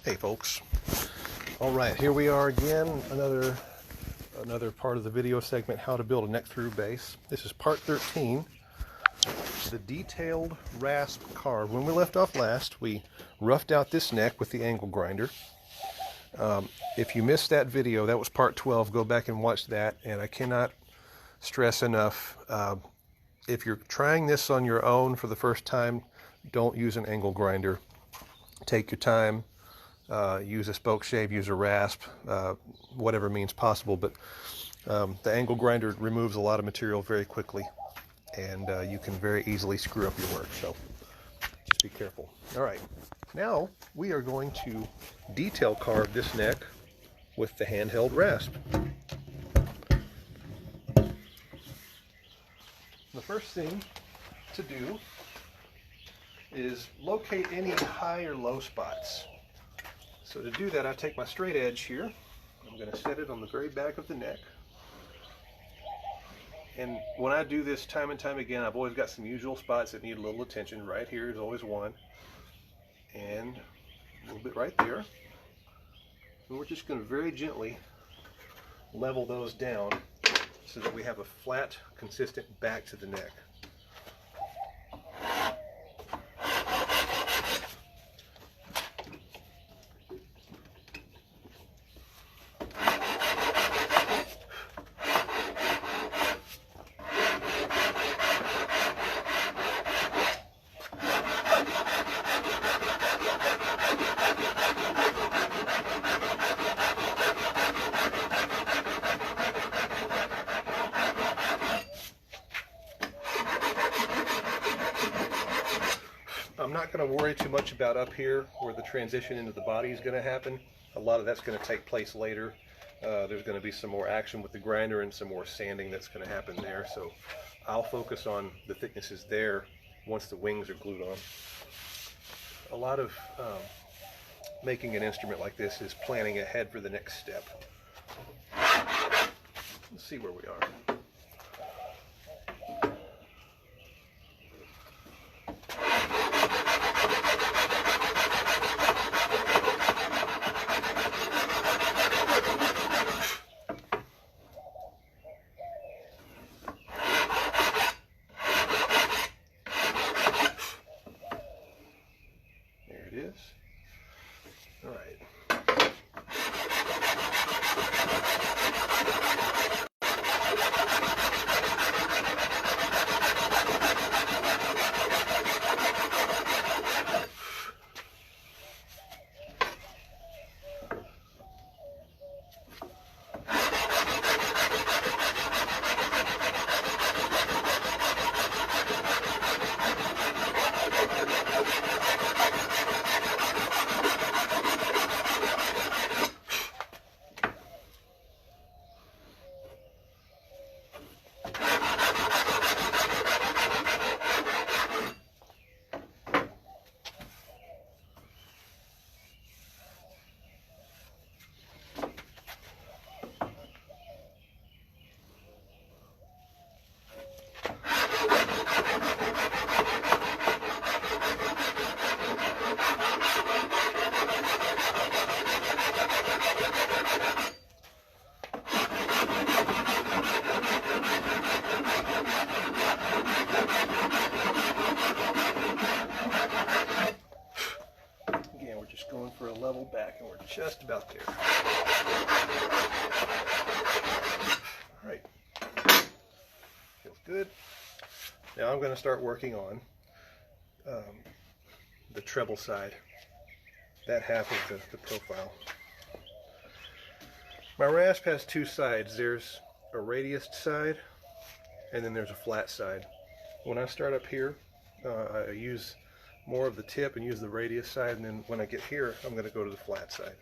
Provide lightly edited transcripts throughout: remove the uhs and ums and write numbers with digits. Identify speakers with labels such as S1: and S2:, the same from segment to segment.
S1: Hey folks. All right, here we are again, another part of the video segment, how to build a neck through base. This is part 13, the detailed rasp carve. When we left off last, we roughed out this neck with the angle grinder. If you missed that video, that was part 12, go back and watch that. And I cannot stress enough, if you're trying this on your own for the first time, don't use an angle grinder. Take your time. Use a spoke shave, use a rasp, whatever means possible, but the angle grinder removes a lot of material very quickly, and you can very easily screw up your work, so just be careful. All right, now we are going to detail carve this neck with the handheld rasp. The first thing to do is locate any high or low spots. So to do that, I take my straight edge here. I'm going to set it on the very back of the neck. And when I do this time and time again, I've always got some usual spots that need a little attention. Right here is always one. And a little bit right there. And we're just going to very gently level those down so that we have a flat, consistent back to the neck. I'm not going to worry too much about up here where the transition into the body is going to happen. A lot of that's going to take place later. There's going to be some more action with the grinder and some more sanding that's going to happen there. So I'll focus on the thicknesses there once the wings are glued on. A lot of making an instrument like this is planning ahead for the next step. Let's see where we are. All right. Going for a level back, and we're just about there. All right, feels good. Now I'm going to start working on the treble side, that half of the profile. My rasp has two sides. There's a radiused side, and then there's a flat side. When I start up here, I use more of the tip and use the radius side, and then when I get here, I'm going to go to the flat side.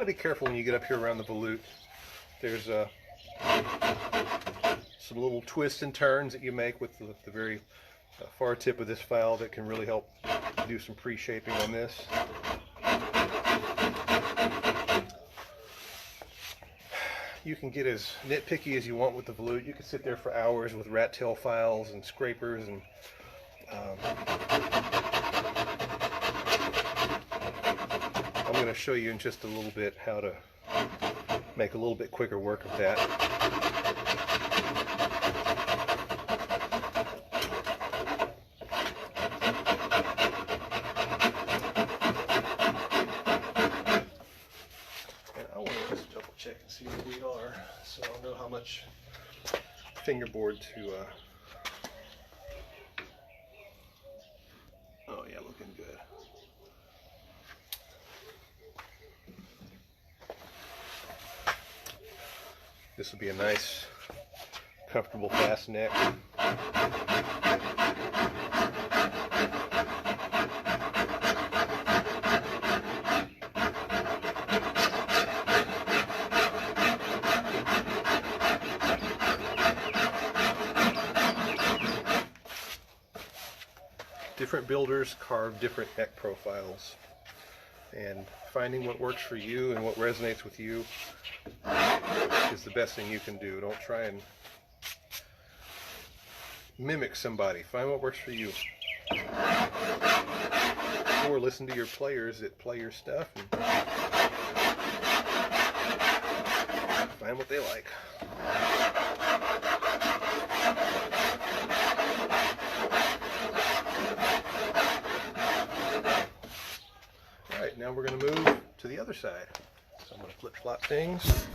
S1: be careful when you get up here around the volute. There's some little twists and turns that you make with the very far tip of this file that can really help do some pre-shaping on this. You can get as nitpicky as you want with the volute. You can sit there for hours with rat tail files and scrapers, and I'm going to show you in just a little bit how to make a little bit quicker work of that. And I want to just double check and see where we are, so I'll know how much fingerboard to oh yeah, looking good. This will be a nice, comfortable, fast neck. Different builders carve different neck profiles, and finding what works for you and what resonates with you is the best thing you can do. Don't try and mimic somebody. Find what works for you. Or listen to your players that play your stuff and find what they like. Alright, now we're going to move to the other side. So I'm going to flip-flop things.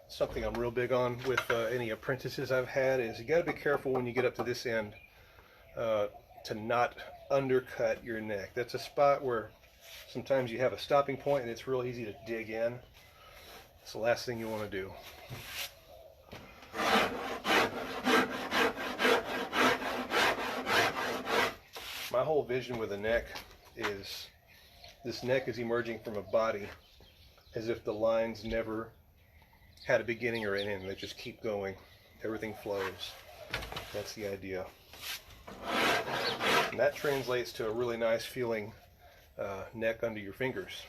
S1: Something I'm real big on with any apprentices I've had is you got to be careful when you get up to this end to not undercut your neck. That's a spot where sometimes you have a stopping point and it's real easy to dig in. It's the last thing you want to do. My whole vision with a neck is this neck is emerging from a body as if the lines never had a beginning or an end. They just keep going. Everything flows. That's the idea. And that translates to a really nice feeling neck under your fingers.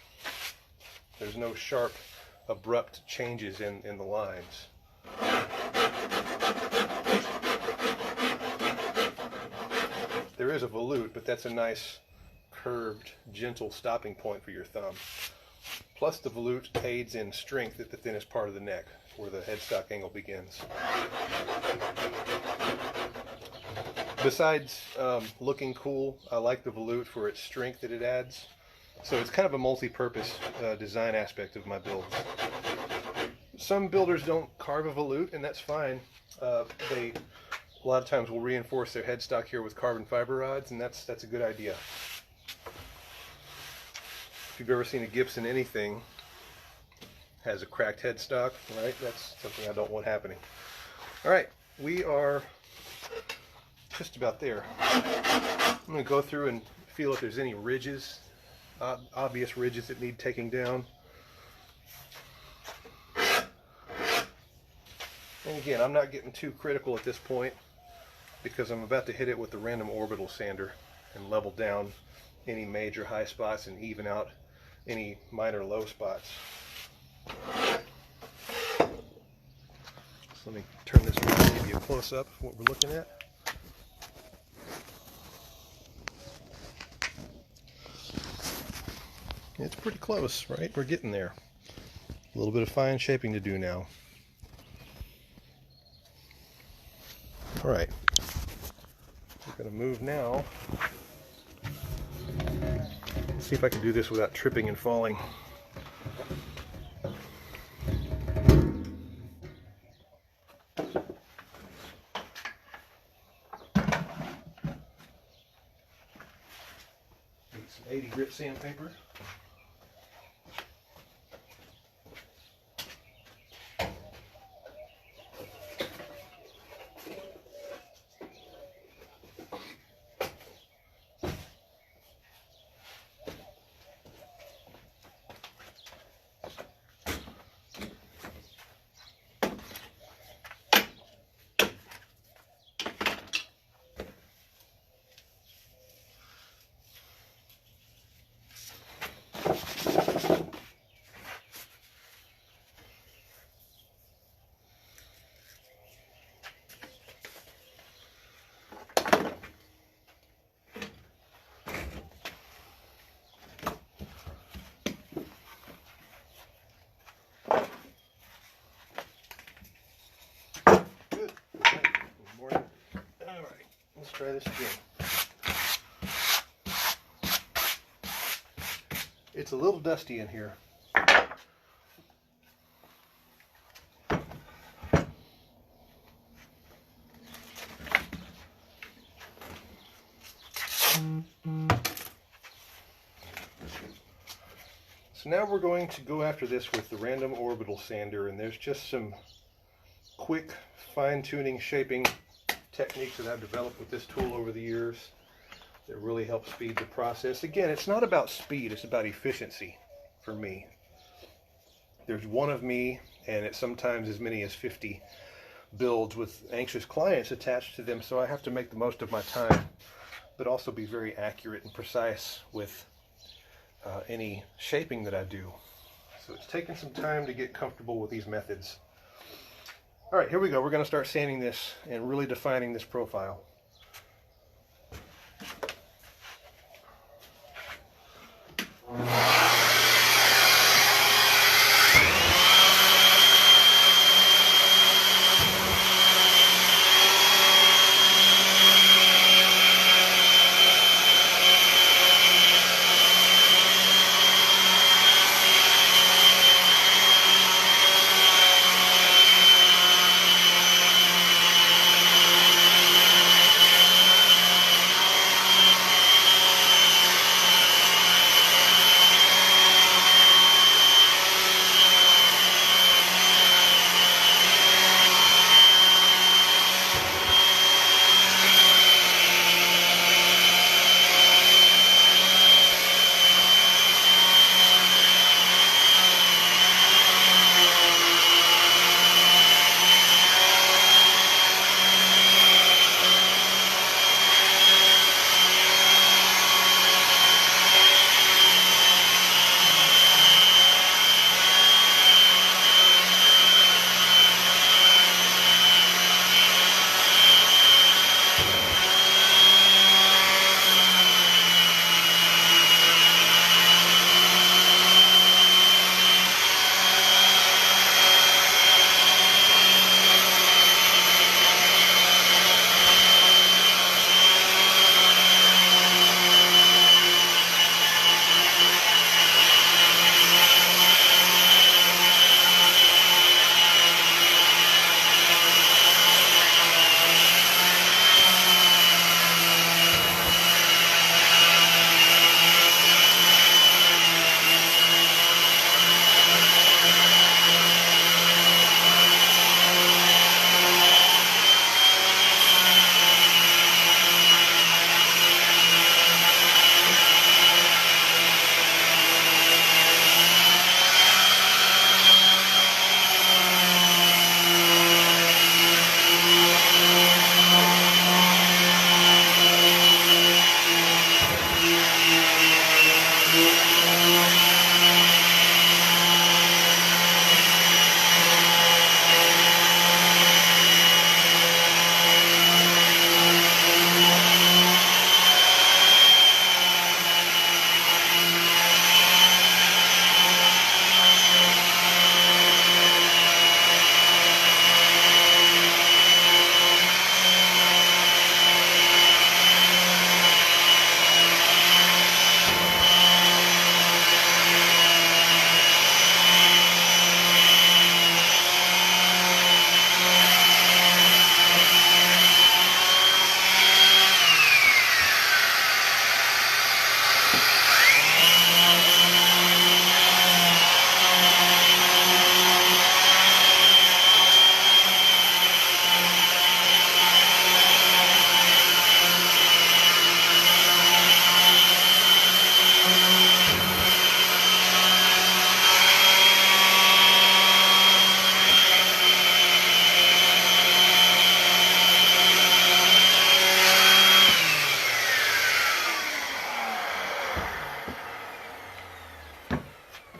S1: There's no sharp, abrupt changes in the lines. There is a volute, but that's a nice curved, gentle stopping point for your thumb. Plus the volute aids in strength at the thinnest part of the neck, where the headstock angle begins. Besides looking cool, I like the volute for its strength that it adds. So it's kind of a multi-purpose design aspect of my builds. Some builders don't carve a volute, and that's fine. They a lot of times will reinforce their headstock here with carbon fiber rods, and that's a good idea. If you've ever seen a Gibson anything has a cracked headstock, right? That's something I don't want happening. All right, we are just about there. I'm going to go through and feel if there's any ridges, obvious ridges that need taking down. And again, I'm not getting too critical at this point because I'm about to hit it with the random orbital sander and level down any major high spots and even out any minor low spots. So let me turn this around and give you a close-up of what we're looking at. It's pretty close, right? We're getting there. A little bit of fine shaping to do now. All right. We're going to move now. See if I can do this without tripping and falling. Need some 80 grit sandpaper. Let's try this again. It's a little dusty in here. So now we're going to go after this with the random orbital sander, and there's just some quick fine-tuning shaping techniques that I've developed with this tool over the years that really help speed the process. Again, it's not about speed, it's about efficiency for me. There's one of me, and it's sometimes as many as 50 builds with anxious clients attached to them, so I have to make the most of my time, but also be very accurate and precise with any shaping that I do. So it's taken some time to get comfortable with these methods. All right, here we go. We're going to start sanding this and really defining this profile.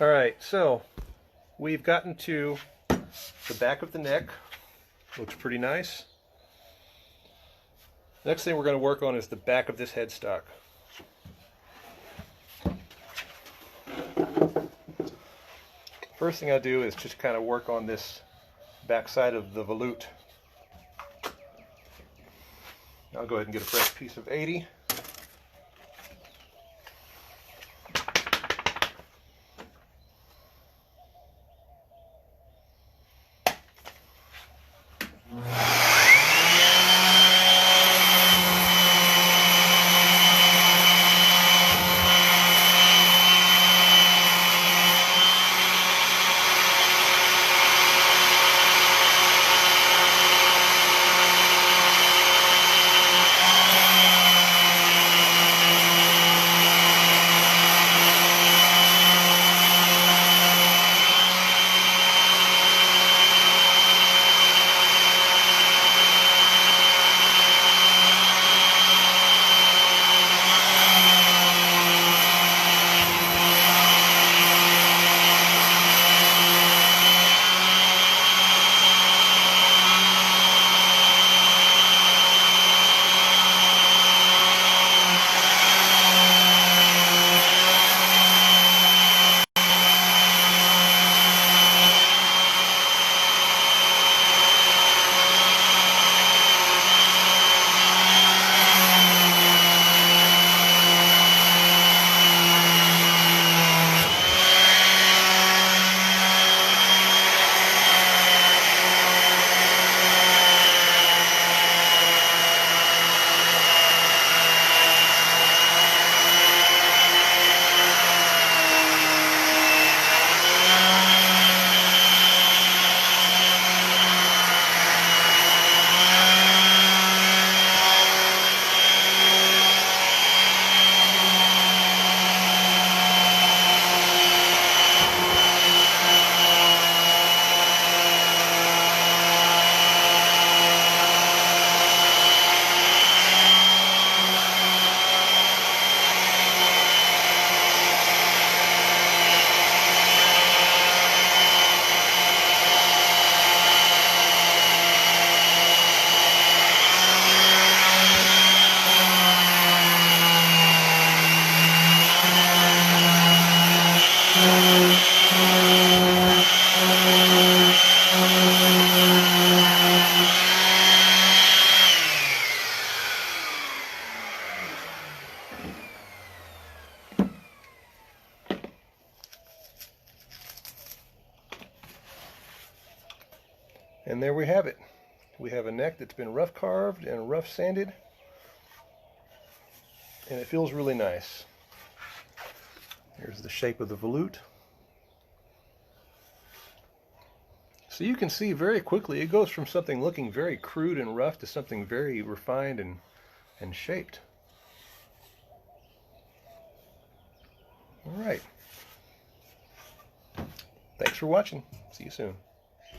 S1: All right, so we've gotten to the back of the neck. Looks pretty nice. Next thing we're going to work on is the back of this headstock. First thing I do is just kind of work on this back side of the volute. I'll go ahead and get a fresh piece of 80. And there we have it. We have a neck that's been rough carved and rough sanded, and it feels really nice. Here's the shape of the volute. So you can see very quickly it goes from something looking very crude and rough to something very refined and shaped. All right. Thanks for watching. See you soon.